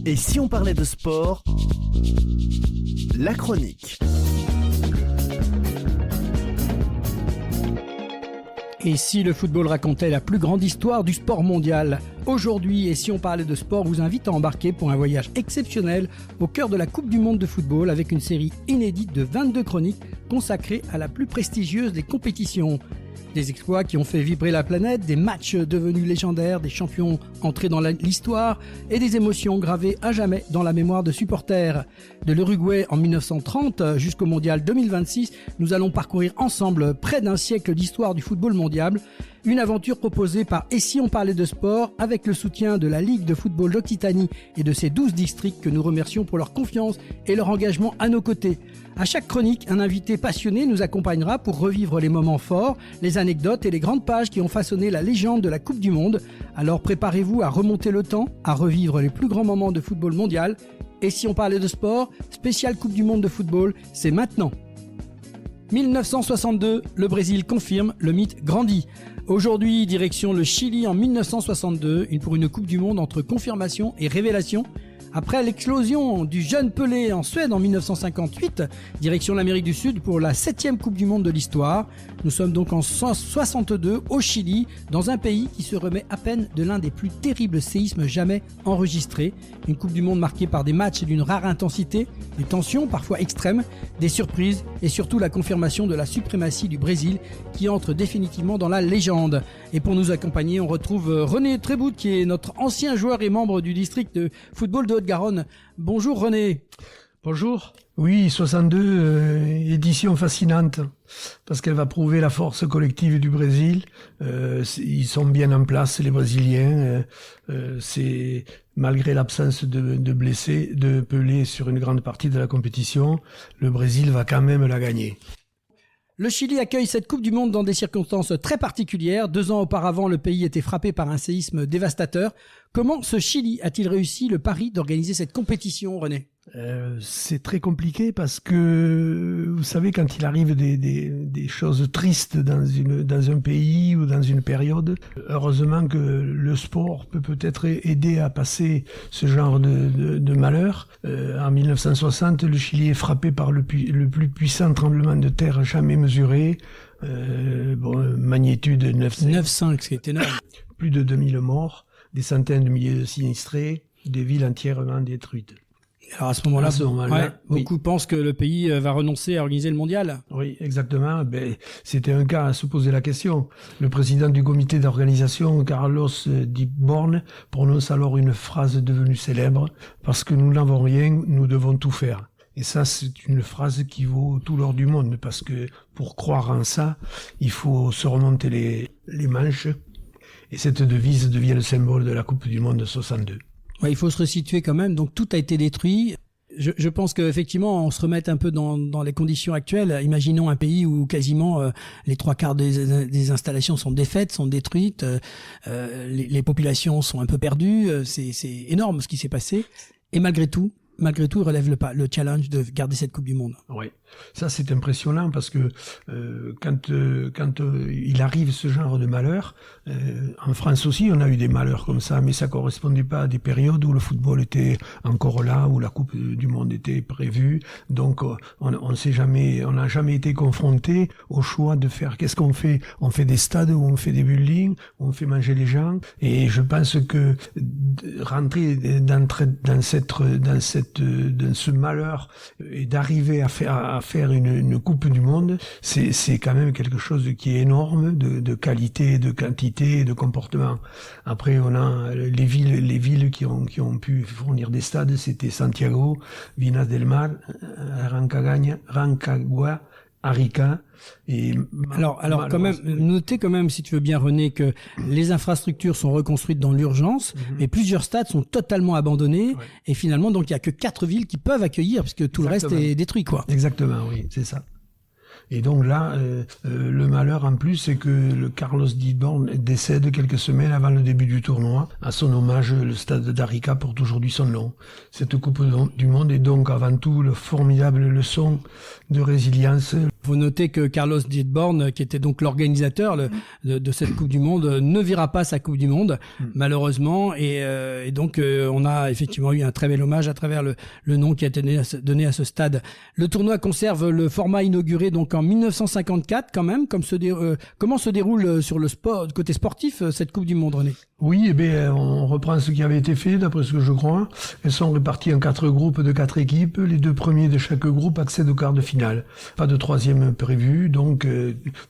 Et si on parlait de sport, la chronique. Et si le football racontait la plus grande histoire du sport mondial? Aujourd'hui, et si on parlait de sport, vous invite à embarquer pour un voyage exceptionnel au cœur de la Coupe du Monde de football avec une série inédite de 22 chroniques consacrées à la plus prestigieuse des compétitions. Des exploits qui ont fait vibrer la planète, des matchs devenus légendaires, des champions entrés dans l'histoire et des émotions gravées à jamais dans la mémoire de supporters. De l'Uruguay en 1930 jusqu'au Mondial 2026, nous allons parcourir ensemble près d'un siècle d'histoire du football mondial. Une aventure proposée par Et si on parlait de sport avec le soutien de la Ligue de football d'Occitanie et de ses 12 districts que nous remercions pour leur confiance et leur engagement à nos côtés. À chaque chronique, un invité passionné nous accompagnera pour revivre les moments forts, les anecdotes et les grandes pages qui ont façonné la légende de la Coupe du Monde. Alors préparez-vous à remonter le temps, à revivre les plus grands moments de football mondial. Et si on parlait de sport, spécial Coupe du Monde de football, c'est maintenant. 1962, le Brésil confirme, le mythe grandit. Aujourd'hui, direction le Chili en 1962, pour une Coupe du Monde entre confirmation et révélation. Après l'explosion du jeune Pelé en Suède en 1958, direction l'Amérique du Sud pour la 7e Coupe du Monde de l'histoire. Nous sommes donc en 1962 au Chili, dans un pays qui se remet à peine de l'un des plus terribles séismes jamais enregistrés. Une Coupe du Monde marquée par des matchs d'une rare intensité, des tensions parfois extrêmes, des surprises et surtout la confirmation de la suprématie du Brésil qui entre définitivement dans la légende. Et pour nous accompagner, on retrouve René Trébout qui est notre ancien joueur et membre du district de football de Haute-Garonne. Bonjour René. Bonjour. Oui, 62, édition fascinante, parce qu'elle va prouver la force collective du Brésil. Ils sont bien en place, les Brésiliens. C'est malgré l'absence de blessés, de Pelé sur une grande partie de la compétition, le Brésil va quand même la gagner. Le Chili accueille cette Coupe du Monde dans des circonstances très particulières. 2 ans auparavant, le pays était frappé par un séisme dévastateur. Comment ce Chili a-t-il réussi le pari d'organiser cette compétition, René ? C'est très compliqué parce que, vous savez, quand il arrive des choses tristes dans un pays ou dans une période, heureusement que le sport peut-être aider à passer ce genre de malheur. En 1960, le Chili est frappé par le plus puissant tremblement de terre jamais mesuré. Magnitude 9,5, c'est énorme. Plus de 2000 morts, des centaines de milliers de sinistrés, des villes entièrement détruites. Alors à ce moment-là, beaucoup pensent que le pays va renoncer à organiser le mondial. Oui, exactement. C'était un cas à se poser la question. Le président du comité d'organisation, Carlos Dibborn, prononce alors une phrase devenue célèbre. « Parce que nous n'avons rien, nous devons tout faire ». Et ça, c'est une phrase qui vaut tout l'or du monde, parce que pour croire en ça, il faut se remonter les manches. Et cette devise devient le symbole de la Coupe du Monde de 62. Ouais, il faut se resituer quand même, donc tout a été détruit. Je pense qu'effectivement, on se remette un peu dans les conditions actuelles. Imaginons un pays où quasiment les 3/4 des installations sont défaites, sont détruites, les populations sont un peu perdues, c'est énorme ce qui s'est passé. Et malgré tout, il relève le challenge de garder cette Coupe du Monde. Oui, ça c'est impressionnant parce que quand il arrive ce genre de malheur, en France aussi on a eu des malheurs comme ça, mais ça correspondait pas à des périodes où le football était encore là, où la Coupe du Monde était prévue. Donc on n'a jamais été confronté au choix de faire qu'est-ce qu'on fait. On fait des stades où on fait des buildings, où on fait manger les gens. Et je pense que rentrer dans ce malheur et d'arriver à faire une Coupe du Monde, c'est quand même quelque chose qui est énorme de qualité, de quantité et de comportement. Après, on a les villes qui ont pu fournir des stades, c'était Santiago, Vinas del Mar, Rancagua, Arica. Alors quand même, notez quand même, si tu veux bien René, que les infrastructures sont reconstruites dans l'urgence, mais plusieurs stades sont totalement abandonnés, et finalement donc il y a que 4 villes qui peuvent accueillir, puisque tout le reste est détruit, quoi. Exactement, oui, c'est ça. Et donc là, le malheur en plus, c'est que le Carlos Didborn décède quelques semaines avant le début du tournoi. À son hommage, le stade d'Arica porte aujourd'hui son nom. Cette Coupe du Monde est donc avant tout une formidable leçon de résilience. Vous notez que Carlos Didborn, qui était donc l'organisateur de cette Coupe du Monde, ne verra pas sa Coupe du Monde, malheureusement. Et donc, on a effectivement eu un très bel hommage à travers le nom qui a été donné à ce stade. Le tournoi conserve le format inauguré donc en 1954 quand même. Comment se déroule sur le sport, côté sportif, cette Coupe du Monde, René? Oui, on reprend ce qui avait été fait, d'après ce que je crois. Elles sont réparties en 4 groupes de 4 équipes. Les 2 premiers de chaque groupe accèdent au quart de finale. Pas de troisième prévu, donc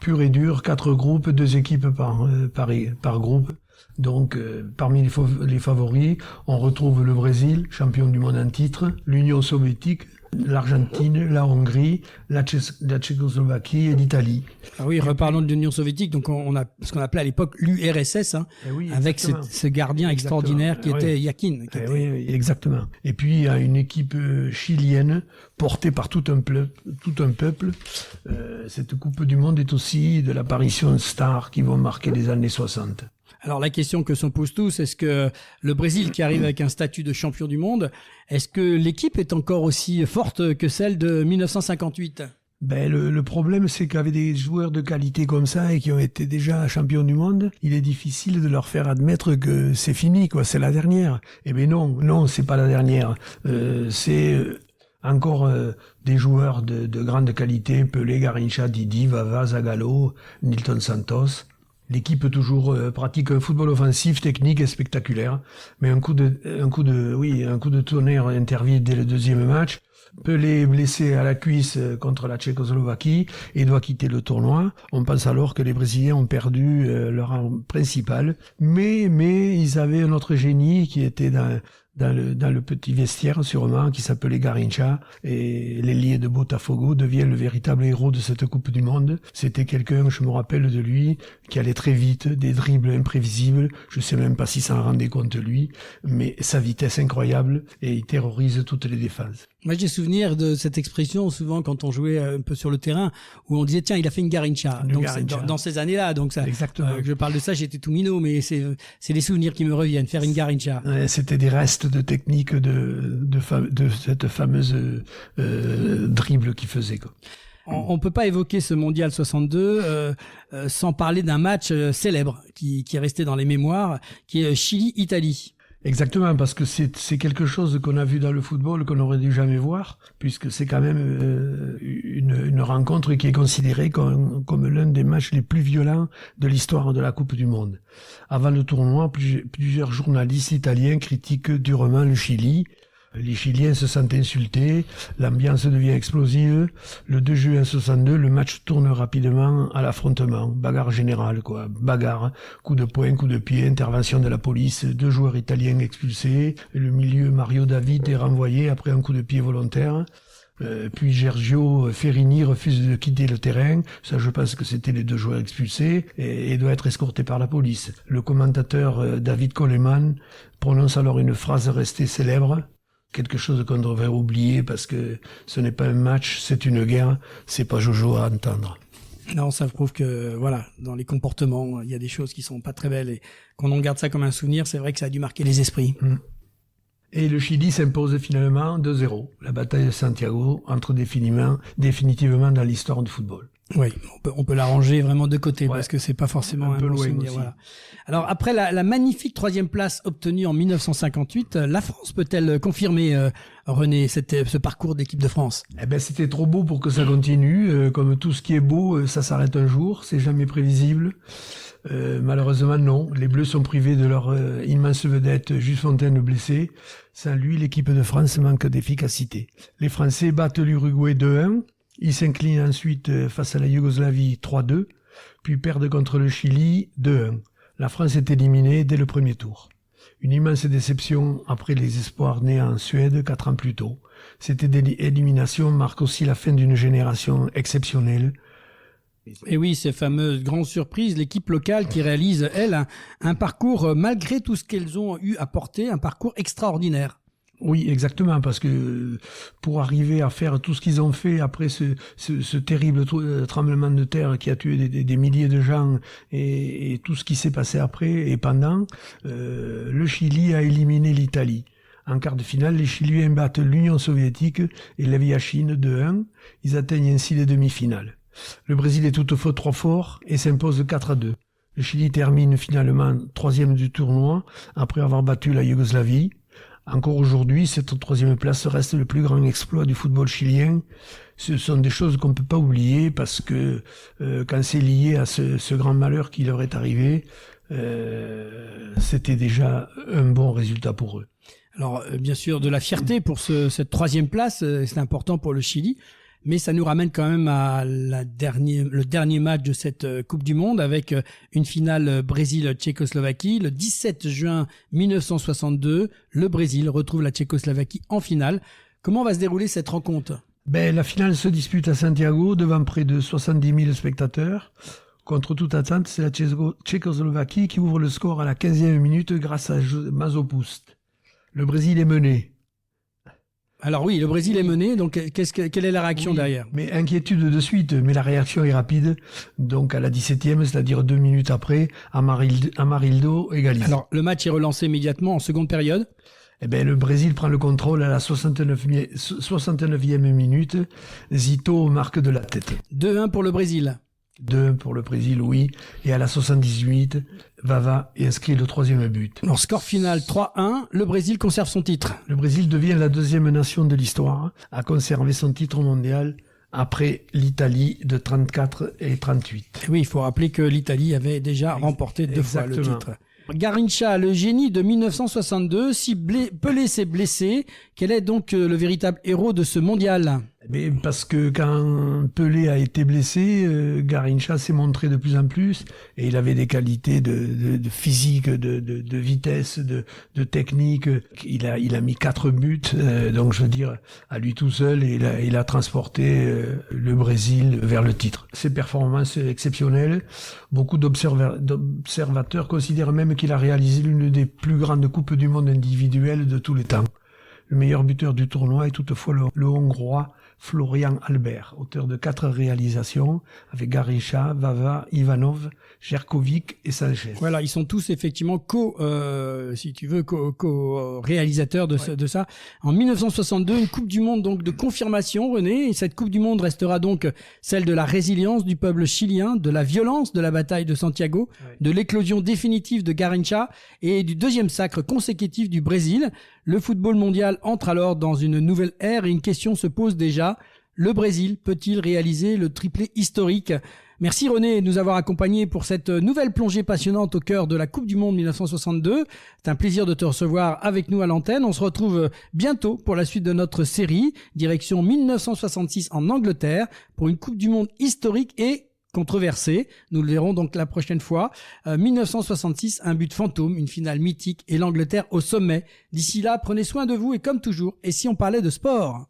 pur et dur, 4 groupes, 2 équipes par groupe. Donc, parmi les favoris, on retrouve le Brésil, champion du monde en titre, l'Union soviétique, l'Argentine, la Hongrie, la Tchécoslovaquie et l'Italie. Ah oui, reparlons de l'Union soviétique. Donc, on a ce qu'on appelait à l'époque l'URSS, oui, avec ce gardien extraordinaire qui était Yakin. Oui, exactement. Et puis, il y a une équipe chilienne portée par tout un peuple. Cette Coupe du Monde est aussi de l'apparition de stars qui vont marquer les années 60. Alors la question que s'en pose tous, est-ce que le Brésil qui arrive avec un statut de champion du monde, est-ce que l'équipe est encore aussi forte que celle de 1958 ? Le problème, c'est qu'avec des joueurs de qualité comme ça et qui ont été déjà champions du monde, il est difficile de leur faire admettre que c'est fini, quoi, c'est la dernière. Eh bien non, c'est pas la dernière. C'est encore des joueurs de grande qualité, Pelé, Garrincha, Didi, Vava, Zagallo, Nilton Santos. L'équipe toujours pratique un football offensif, technique et spectaculaire. Mais un coup de tonnerre intervient dès le 2e match. Pelé est blessé à la cuisse contre la Tchécoslovaquie et doit quitter le tournoi. On pense alors que les Brésiliens ont perdu leur arme principale. Mais ils avaient un autre génie qui était dans le petit vestiaire sûrement, qui s'appelait Garrincha, et l'ailier de Botafogo devient le véritable héros de cette Coupe du Monde. C'était quelqu'un, je me rappelle de lui, qui allait très vite, des dribbles imprévisibles, je sais même pas s'il s'en rendait compte lui, mais sa vitesse incroyable, et il terrorise toutes les défenses. Moi, j'ai souvenir de cette expression, souvent, quand on jouait un peu sur le terrain, où on disait, tiens, il a fait une Garrincha. Donc, dans ces années-là. Donc, ça, exactement. Je parle de ça, j'étais tout minot, mais c'est les souvenirs qui me reviennent, faire une Garrincha. C'était des restes de technique de cette fameuse dribble qu'il faisait, quoi. On peut pas évoquer ce mondial 62 sans parler d'un match célèbre qui est resté dans les mémoires, qui est Chili-Italie. Exactement, parce que c'est quelque chose qu'on a vu dans le football qu'on n'aurait dû jamais voir, puisque c'est quand même une rencontre qui est considérée comme l'un des matchs les plus violents de l'histoire de la Coupe du Monde. Avant le tournoi, plusieurs journalistes italiens critiquent durement le Chili. Les Chiliens se sentent insultés, l'ambiance devient explosive. Le 2 juin 62, le match tourne rapidement à l'affrontement, bagarre générale, quoi. Bagarre, coup de poing, coup de pied, intervention de la police, 2 joueurs italiens expulsés, le milieu Mario David est renvoyé après un coup de pied volontaire. Puis Sergio Ferrini refuse de quitter le terrain, ça je pense que c'était les 2 joueurs expulsés, et doit être escorté par la police. Le commentateur David Coleman prononce alors une phrase restée célèbre, quelque chose qu'on devrait oublier parce que ce n'est pas un match, c'est une guerre, c'est pas Jojo à entendre. Non, ça prouve que, voilà, dans les comportements, il y a des choses qui sont pas très belles et quand on garde ça comme un souvenir, c'est vrai que ça a dû marquer les esprits. Et le Chili s'impose finalement 2-0. La bataille de Santiago entre définitivement dans l'histoire du football. Oui, on peut l'arranger vraiment de côté parce que c'est pas forcément un bon souvenir. Voilà. Alors après la magnifique 3e place obtenue en 1958, la France peut-elle confirmer, René, ce parcours d'équipe de France ? Eh ben c'était trop beau pour que ça continue. Comme tout ce qui est beau, ça s'arrête un jour, c'est jamais prévisible. Malheureusement non, les Bleus sont privés de leur immense vedette Jules Fontaine blessé. Sans lui, l'équipe de France manque d'efficacité. Les Français battent l'Uruguay 2-1. Ils s'inclinent ensuite face à la Yougoslavie 3-2, puis perdent contre le Chili 2-1. La France est éliminée dès le premier tour. Une immense déception après les espoirs nés en Suède 4 ans plus tôt. Cette élimination marque aussi la fin d'une génération exceptionnelle. Et oui, ces fameuses grandes surprises, l'équipe locale qui réalise, elle, un parcours, malgré tout ce qu'elles ont eu à porter, un parcours extraordinaire. Oui, exactement, parce que pour arriver à faire tout ce qu'ils ont fait après ce terrible tremblement de terre qui a tué des milliers de gens et tout ce qui s'est passé après et pendant, le Chili a éliminé l'Italie. En quart de finale, les Chiliens battent l'Union soviétique et la vieille Chine 2-1. Ils atteignent ainsi les demi-finales. Le Brésil est toutefois trop fort et s'impose 4-2. Le Chili termine finalement 3e du tournoi après avoir battu la Yougoslavie. Encore aujourd'hui, cette 3e place reste le plus grand exploit du football chilien. Ce sont des choses qu'on ne peut pas oublier parce que quand c'est lié à ce grand malheur qui leur est arrivé, c'était déjà un bon résultat pour eux. Alors, bien sûr, de la fierté pour cette 3e place, c'est important pour le Chili, mais ça nous ramène quand même à le dernier match de cette Coupe du Monde avec une finale Brésil-Tchécoslovaquie. Le 17 juin 1962, le Brésil retrouve la Tchécoslovaquie en finale. Comment va se dérouler cette rencontre ? La finale se dispute à Santiago devant près de 70 000 spectateurs. Contre toute attente, c'est la Tchécoslovaquie qui ouvre le score à la 15e minute grâce à Masopust. Le Brésil est mené. Alors oui, le Brésil est mené, donc quelle est la réaction derrière ? Mais inquiétude de suite, mais la réaction est rapide. Donc à la 17e, c'est-à-dire 2 minutes après, Amarildo égalise. Alors le match est relancé immédiatement en seconde période. Le Brésil prend le contrôle à la 69e minute. Zito marque de la tête. 2-1 pour le Brésil. 2 pour le Brésil, oui. Et à la 78, Vava inscrit le 3e but. Alors, score final 3-1, le Brésil conserve son titre. Le Brésil devient la 2e nation de l'histoire à conserver son titre mondial après l'Italie de 34 et 38. Oui, il faut rappeler que l'Italie avait déjà remporté 2 fois le titre. Garrincha, le génie de 1962, si Pelé s'est blessé, quel est donc le véritable héros de ce mondial ? Parce que quand Pelé a été blessé, Garrincha s'est montré de plus en plus et il avait des qualités de physique, de vitesse, de technique. Il a mis 4 buts, donc je veux dire, à lui tout seul, il a transporté le Brésil vers le titre. Ses performances exceptionnelles. Beaucoup d'observateurs considèrent même qu'il a réalisé l'une des plus grandes coupes du monde individuelles de tous les temps. Le meilleur buteur du tournoi est toutefois le Hongrois Florian Albert, auteur de 4 réalisations avec Garrincha, Vava, Ivanov, Jerkovic et Sanchez. Voilà, ils sont tous effectivement co-réalisateurs de ça. En 1962, une Coupe du Monde donc de confirmation, René, et cette Coupe du Monde restera donc celle de la résilience du peuple chilien, de la violence de la bataille de Santiago, de l'éclosion définitive de Garrincha et du 2e sacre consécutif du Brésil. Le football mondial entre alors dans une nouvelle ère et une question se pose déjà. Le Brésil peut-il réaliser le triplé historique ? Merci René de nous avoir accompagnés pour cette nouvelle plongée passionnante au cœur de la Coupe du Monde 1962. C'est un plaisir de te recevoir avec nous à l'antenne. On se retrouve bientôt pour la suite de notre série, direction 1966 en Angleterre, pour une Coupe du Monde historique et controversée. Nous le verrons donc la prochaine fois. 1966, un but fantôme, une finale mythique et l'Angleterre au sommet. D'ici là, prenez soin de vous et comme toujours, et si on parlait de sport ?